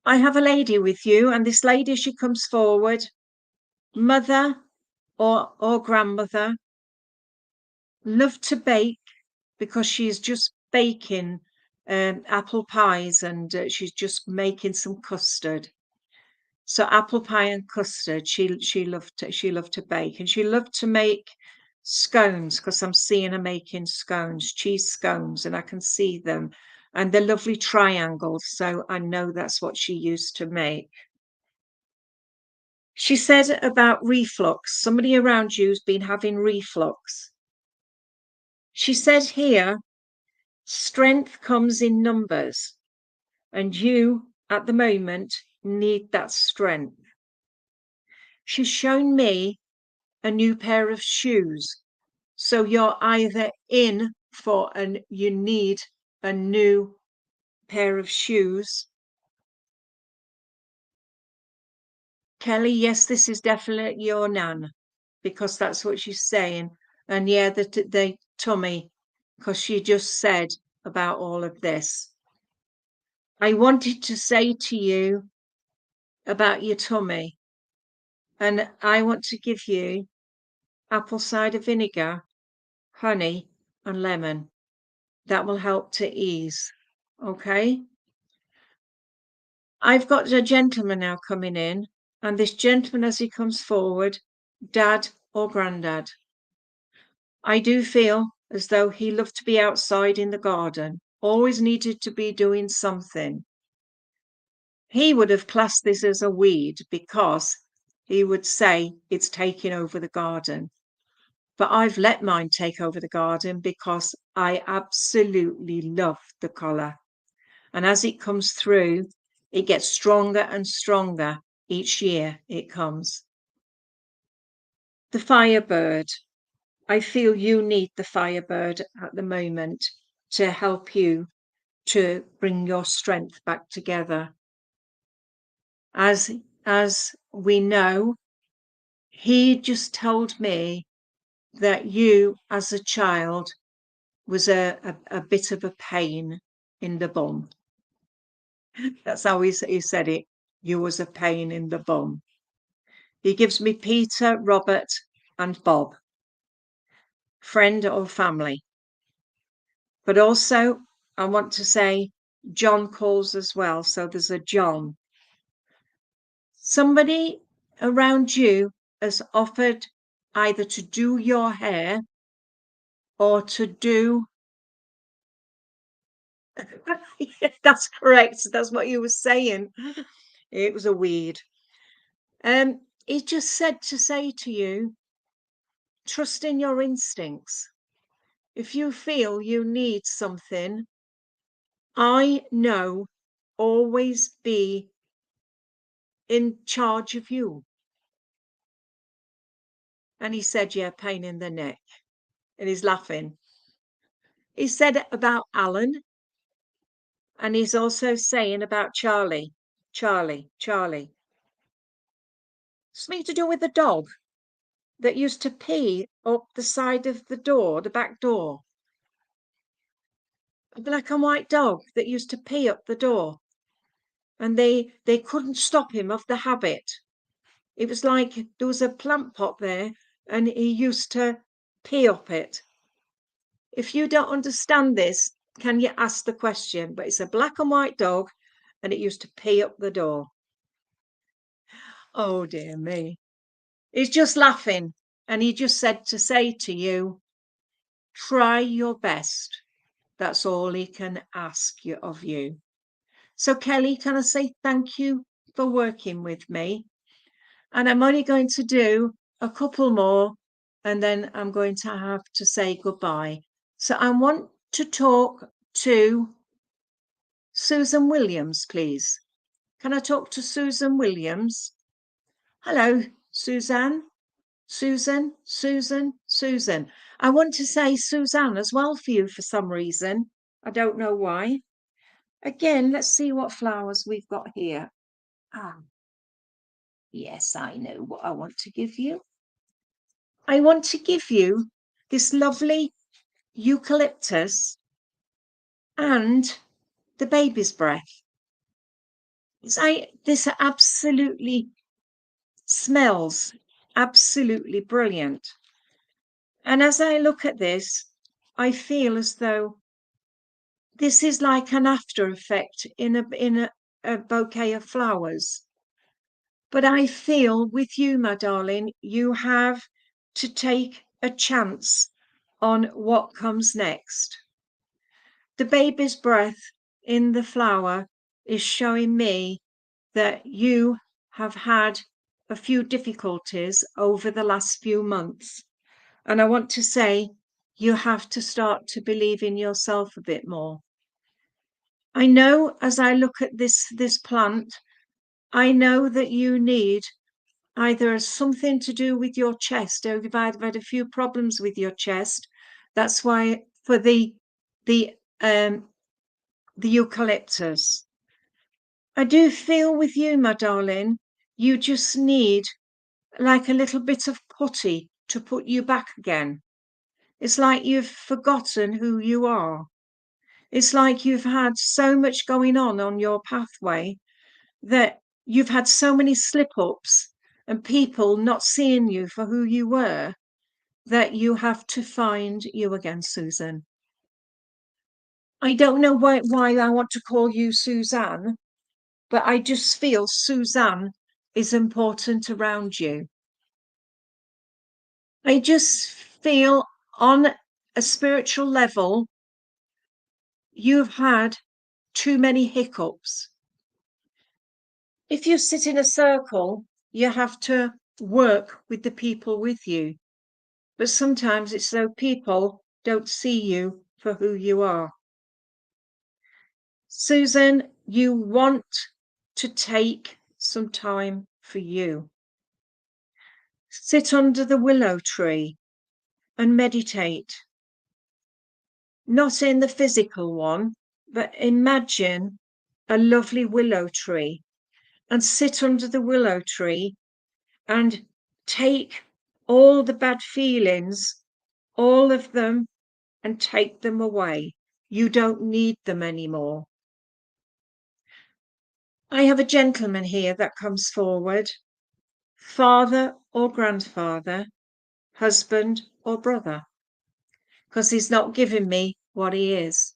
I have a lady with you, and this lady, she comes forward, mother or grandmother, loved to bake, because she's just baking apple pies, and she's just making some custard. So apple pie and custard, she loved to bake, and she loved to make scones, because I'm seeing her making scones, cheese scones, and I can see them, and they're lovely triangles. So I know that's what she used to make. She said about reflux. Somebody around you's been having reflux. She said here, strength comes in numbers, and you at the moment need that strength. She's shown me a new pair of shoes. So you're either in for and you need a new pair of shoes. Kelly, yes, this is definitely your nan, because that's what she's saying. And yeah, the tummy, because she just said about all of this. I wanted to say to you about your tummy, and I want to give you apple cider vinegar, honey, and lemon. That will help to ease. Okay. I've got a gentleman now coming in, and this gentleman, as he comes forward, dad or granddad, I do feel as though he loved to be outside in the garden, always needed to be doing something. He would have classed this as a weed, because he would say it's taking over the garden. But I've let mine take over the garden, because I absolutely love the colour. And as it comes through, it gets stronger and stronger each year it comes. The Firebird. I feel you need the Firebird at the moment to help you to bring your strength back together. As we know, he just told me that you as a child was a bit of a pain in the bum. That's how he said it. You was a pain in the bum. He gives me Peter, Robert, and Bob, friend or family. But also, I want to say John calls as well. So there's a John. Somebody around you has offered either to do your hair or to do. That's correct. That's what you were saying. It was a weed. He just said to say to you, trust in your instincts. If you feel you need something, I know, always be in charge of you. And he said, yeah, pain in the neck. And he's laughing. He said about Alan. And he's also saying about Charlie. Charlie. Something to do with the dog that used to pee up the side of the door, the back door. A black and white dog that used to pee up the door. And they couldn't stop him of the habit. It was like there was a plant pot there, and he used to pee up it. If you don't understand this, can you ask the question? But it's a black and white dog, and it used to pee up the door. Oh, dear me. He's just laughing, and he just said to say to you, try your best. That's all he can ask you of you. So, Kelly, can I say thank you for working with me? And I'm only going to do a couple more, and then I'm going to have to say goodbye. So I want to talk to Susan Williams, please. Can I talk to Susan Williams? Hello, Suzanne. Susan. I want to say Suzanne as well for you for some reason. I don't know why. Again, let's see what flowers we've got here. Yes, I know what I want to give you. I want to give you this lovely eucalyptus and the baby's breath. This absolutely smells absolutely brilliant. And as I look at this, I feel as though this is like an after effect in a bouquet of flowers. But I feel with you, my darling, you have to take a chance on what comes next. The baby's breath in the flower is showing me that you have had a few difficulties over the last few months. And I want to say, you have to start to believe in yourself a bit more. I know as I look at this plant, I know that you need either something to do with your chest, or you've either had a few problems with your chest. That's why for the eucalyptus. I do feel with you, my darling, you just need like a little bit of putty to put you back again. It's like you've forgotten who you are. It's like you've had so much going on your pathway that you've had so many slip ups and people not seeing you for who you were that you have to find you again, Susan. I don't know why I want to call you Suzanne, but I just feel Suzanne is important around you. I just feel on a spiritual level, you've had too many hiccups. If you sit in a circle, you have to work with the people with you. But sometimes it's so people don't see you for who you are. Susan, you want to take some time for you. Sit under the willow tree and meditate. Not in the physical one, but imagine a lovely willow tree and sit under the willow tree and take all the bad feelings, all of them, and take them away. You don't need them anymore. I have a gentleman here that comes forward, father or grandfather, husband or brother, because he's not giving me what he is.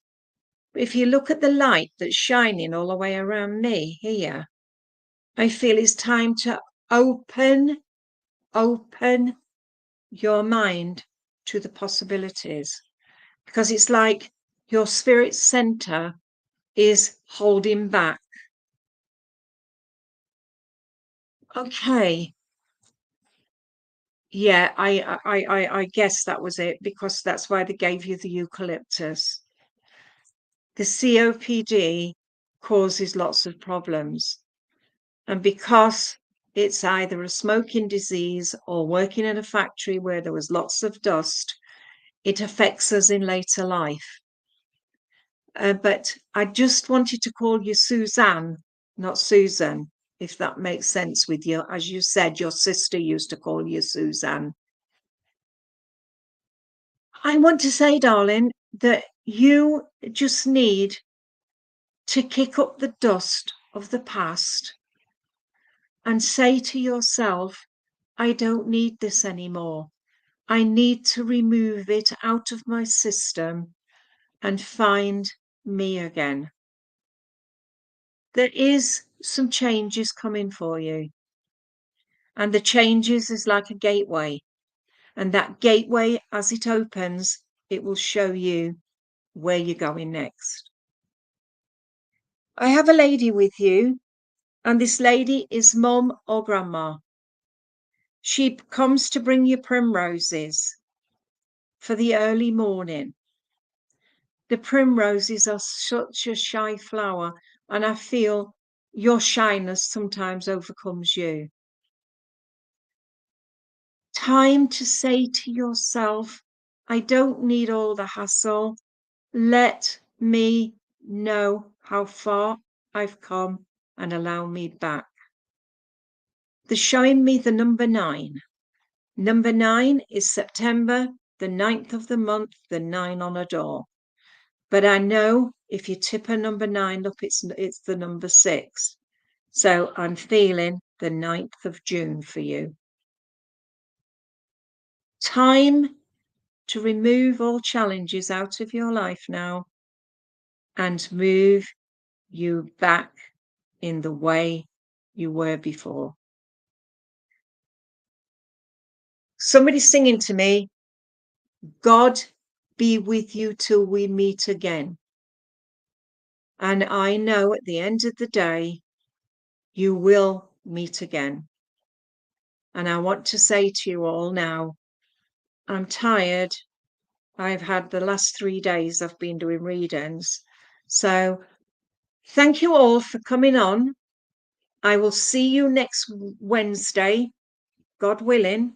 But if you look at the light that's shining all the way around me here, I feel it's time to open your mind to the possibilities, because it's like your spirit center is holding back. Okay. Yeah, I guess that was it, because that's why they gave you the eucalyptus. The COPD causes lots of problems. And because it's either a smoking disease or working in a factory where there was lots of dust, it affects us in later life. But I just wanted to call you Suzanne, not Susan, if that makes sense with you. As you said, your sister used to call you Suzanne. I want to say, darling, that you just need to kick up the dust of the past and say to yourself, I don't need this anymore. I need to remove it out of my system and find me again. There is some changes coming for you. And the changes is like a gateway. And that gateway, as it opens, it will show you where you're going next. I have a lady with you, and this lady is mum or grandma. She comes to bring you primroses for the early morning. The primroses are such a shy flower, and I feel your shyness sometimes overcomes you. Time to say to yourself, I don't need all the hassle. Let me know how far I've come and allow me back. They're showing me the number 9. Number 9 is September, the 9th of the month, the 9 on a door. But I know if you tip a number 9 up, it's the number 6. So I'm feeling the 9th of June for you. Time to remove all challenges out of your life now and move you back in the way you were before. Somebody's singing to me, God be with you till we meet again. And I know at the end of the day, you will meet again. And I want to say to you all now, I'm tired. I've had the last 3 days I've been doing readings. So thank you all for coming on. I will see you next Wednesday, God willing.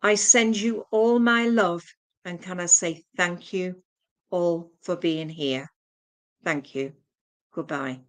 I send you all my love, and can I say thank you all for being here. Thank you. Goodbye.